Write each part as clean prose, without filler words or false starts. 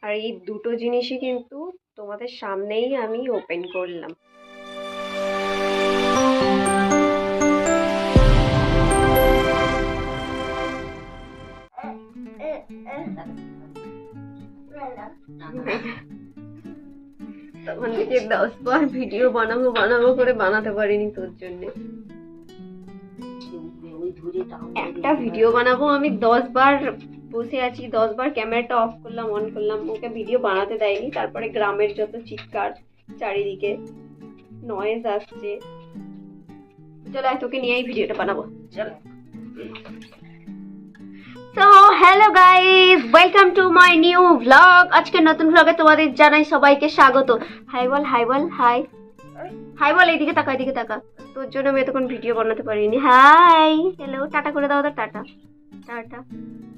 আর এই দুটো জিনিসই কিন্তু তোমাদের সামনেই আমি ওপেন করলাম। তখন থেকে 10 বার ভিডিও বানাবো বানাবো করে বানাতে পারিনি তোর জন্য। একটা ভিডিও বানাবো আমি 10 বার বসে আছি, 10 বার ক্যামেরাটা অফ করলাম অন করলাম, ওকে ভিডিও বানাতে দেয়নি। তারপরে গ্রামের যত চিৎকার, চারিদিকে নয়েজ আসছে। চলো তোকে নিয়েই ভিডিওটা বানাবো, চলো। তো hello guys, welcome to my new vlog. আজকে নতুন ভ্লগে তোমাদের জানাই সবাইকে স্বাগত। হাই বল, হাই বল, হাই হাই বল, এইদিকে তাকা, এদিকে তাকা। তোর জন্য আমি এতক্ষণ ভিডিও বানাতে পারিনি। হাই হ্যালো, টাটা করে দাও তো, টাটা টাটা।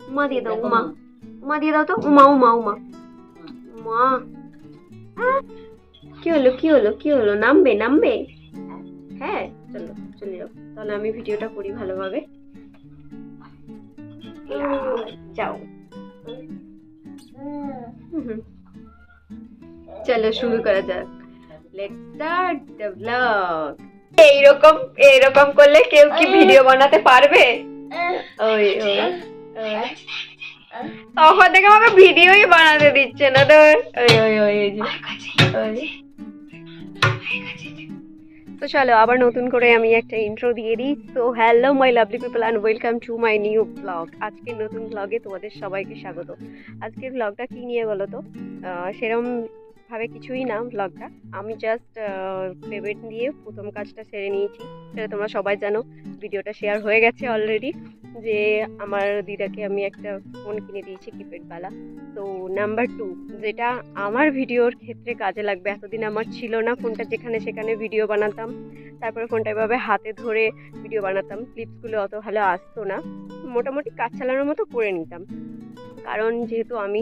উমা দিয়ে দাও, উমা উমা দিয়ে দাও তো, উমা উমা উমা উমা। কি হলো কি হলো কি হলো, নামবে নামবে? হ্যাঁ চলো চলে যাও। তাহলে আমি ভিডিওটা করি ভালোভাবে। যাও, চলো শুরু করা যাক। Let's start the blog. এইরকম এইরকম করলে কেউ কি ভিডিও বানাতে পারবে? ওই ওই তখন থেকে আমাকে ভিডিওই বানাতে দিচ্ছে না তোর। ওই ওই ওই ওই। তো চলো আবার নতুন করে আমি একটা ইন্ট্রো দিয়ে দিই। তো hello my lovely people and welcome to my new blog. আজকের নতুন ব্লগে তোমাদের সবাইকে স্বাগত। আজকের ব্লগটা কী নিয়ে বলো তো? সেরকম ভাবে কিছুই না ব্লগটা। আমি জাস্ট পেমেন্ট দিয়ে প্রথম কাজটা সেরে নিয়েছি, সেটা তোমরা সবাই জানো। ভিডিওটা শেয়ার হয়ে গেছে অলরেডি, যে আমার দিদাকে আমি একটা ফোন কিনে দিয়েছি কিপ্যাডওয়ালা। তো নাম্বার 2, যেটা আমার ভিডিওর ক্ষেত্রে কাজে লাগবে। এতদিন আমার ছিল না ফোনটা, যেখানে সেখানে ভিডিও বানাতাম, তারপরে ফোনটা এভাবে হাতে ধরে ভিডিও বানাতাম, ক্লিপসগুলো অত ভালো আসতো না, মোটামুটি কাজ চালানোর মতো করে নিতাম। কারণ যেহেতু আমি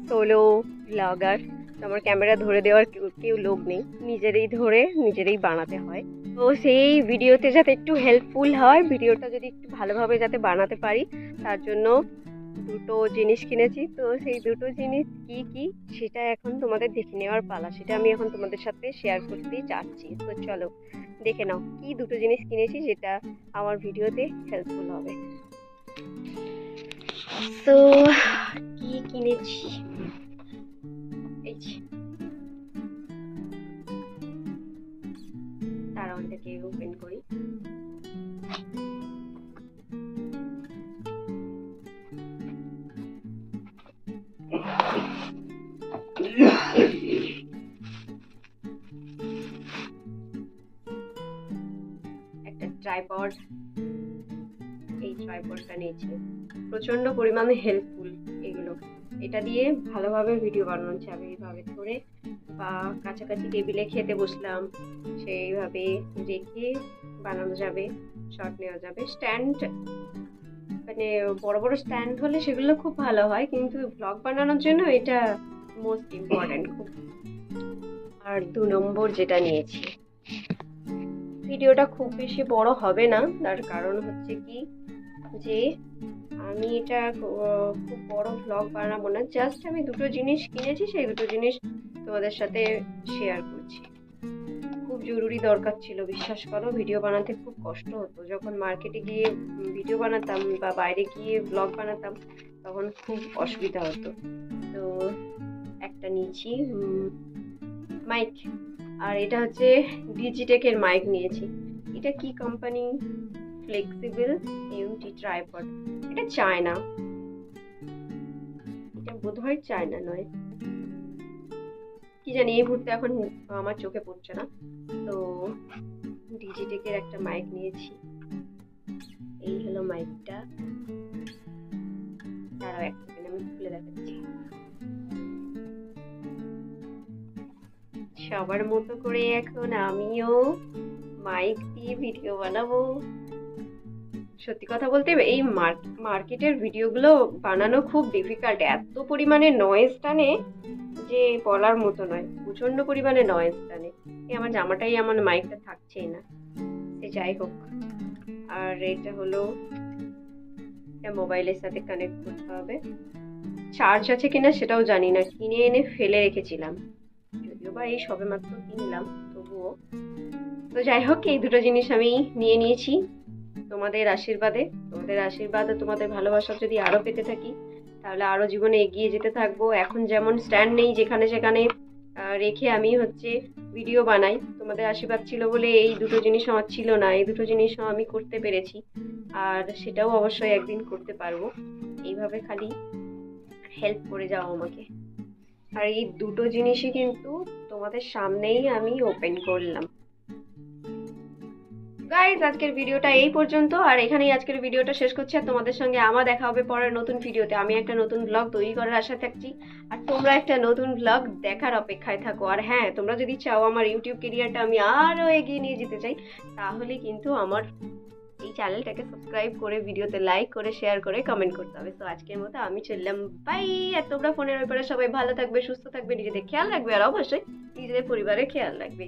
সোলো ব্লগার, তো আমার ক্যামেরা ধরে দেওয়ার কেউ লোক নেই, নিজেরই ধরে নিজেরই বানাতে হয়। তো সেই ভিডিওতে যাতে একটু হেল্পফুল হয়, ভিডিওটা যদি একটু ভালোভাবে যাতে বানাতে পারি, তার জন্য দুটো জিনিস কিনেছি। তো সেই দুটো জিনিস কি কি সেটা এখন তোমাদের দেখে নেওয়ার পালা, সেটা আমি এখন তোমাদের সাথে শেয়ার করতেই চাচ্ছি। তো চলো দেখে নাও কি দুটো জিনিস কিনেছি যেটা আমার ভিডিওতে হেল্পফুল হবে। তো কি কিনেছি, এই যে তারা ওইটাকে ওপেন করি। একটা ট্রাইপড, এই ট্রাইপডটা নিয়েছি, প্রচন্ড পরিমাণে হেল্পফুল এগুলো। এটা দিয়ে ভালোভাবে ভিডিও বানানো যাবে, এইভাবে ধরে বা কাছাকাছি টেবিলে খেতে বসলাম সেইভাবে রেখে বানানো যাবে, শট নেওয়া যাবে। স্ট্যান্ড মানে বড় বড় স্ট্যান্ড হলে সেগুলো খুব ভালো হয়, কিন্তু ব্লগ বানানোর জন্য এটা মোস্ট ইম্পর্ট্যান্ট খুব। আর 2 নম্বর যেটা নিয়েছি, ভিডিওটা খুব বেশি বড় হবে না, তার কারণ হচ্ছে কি যে আমি এটা খুব বড় ভ্লগ বানাবো না, জাস্ট আমি দুটো জিনিস কিনেছি, সেই দুটো জিনিস তোমাদের সাথে শেয়ার করছি। খুব জরুরি দরকার ছিল, বিশ্বাস করো। ভিডিও বানাতে খুব কষ্ট হতো, যখন মার্কেটে গিয়ে ভিডিও বানাতাম বা বাইরে গিয়ে ব্লগ বানাতাম তখন খুব অসুবিধা হতো। তো একটা নিয়েছি মাইক, আর এটা হচ্ছে ডিজিটেকের মাইক নিয়েছি। এটা কি কোম্পানি? ফ্লেক্সিবল এমটি ট্রাইপড। এটা চায়না, এটা বোধহয় চায়না নয়, কি জানি এই মুহূর্তে এখন আমার চোখে পড়ছে না। তো ডিজিটেকের একটা মাইক নিয়েছি, এই হলো মাইকটা। দাঁড়াও এক সেকেন্ড, আমি খুলে দেখাচ্ছি। সবার মতো করে এখন আমিও মাইক দিয়ে ভিডিও বানাবো। সত্যি কথা বলতে এই মার্কেটের ভিডিওগুলো বানানো খুব ডিফিকাল্ট, এত পরিমাণে নয়েজ টানে যে বলার মতো নয়, প্রচন্ড পরিমাণে নয়েজ টানে। আমার জামাটাই আমার মাইকটা থাকছেই না, সে যাই হোক। আর এটা হলো, এটা মোবাইলের সাথে কানেক্ট করতে হবে। চার্জ আছে কিনা সেটাও জানি না, কিনে এনে ফেলে রেখেছিলাম, যদিও বা এই সবেমাত্র কিনলাম, তবুও। তো যাই হোক, এই দুটো জিনিস আমি নিয়ে নিয়েছি তোমাদের আশীর্বাদে। তোমাদের আশীর্বাদ ও তোমাদের ভালোবাসা যদি আরো পেতে থাকি, তাহলে আরো জীবনে এগিয়ে যেতে থাকবো। এখন যেমন স্ট্যান্ড নেই, যেখানে সেখানে রেখে আমি ভিডিও বানাই, তোমাদের আশীর্বাদ ছিল বলে এই দুটো জিনিস আমার ছিল না, এই দুটো জিনিসও আমি করতে পেরেছি, আর সেটাও অবশ্যই একদিন করতে পারবো। এইভাবে খালি হেল্প করে যাও আমাকে। আর এই দুটো জিনিসই কিন্তু তোমাদের সামনেই আমি ওপেন করলাম। গাইজ, আজকের ভিডিওটা এই পর্যন্ত, আর এখানেই আজকের ভিডিওটা শেষ করছি। আর তোমাদের সঙ্গে আমার দেখা হবে পরের নতুন ভিডিওতে। আমি একটা নতুন ব্লগ তৈরি করার আশা থাকছি, আর তোমরা একটা নতুন ব্লগ দেখার অপেক্ষায় থাকো। আর হ্যাঁ, তোমরা যদি চাও আমার ইউটিউব কেরিয়ারটা আমি আরো এগিয়ে নিয়ে যেতে চাই, তাহলে কিন্তু আমার এই চ্যানেলটাকে সাবস্ক্রাইব করে, ভিডিওতে লাইক করে, শেয়ার করে, কমেন্ট করতে হবে। তো আজকের মতো আমি চললাম, বাই। আর তোমরা ফোনের ব্যাপারে সবাই ভালো থাকবে, সুস্থ থাকবে, নিজেদের খেয়াল রাখবে, আর অবশ্যই নিজেদের পরিবারের খেয়াল রাখবে।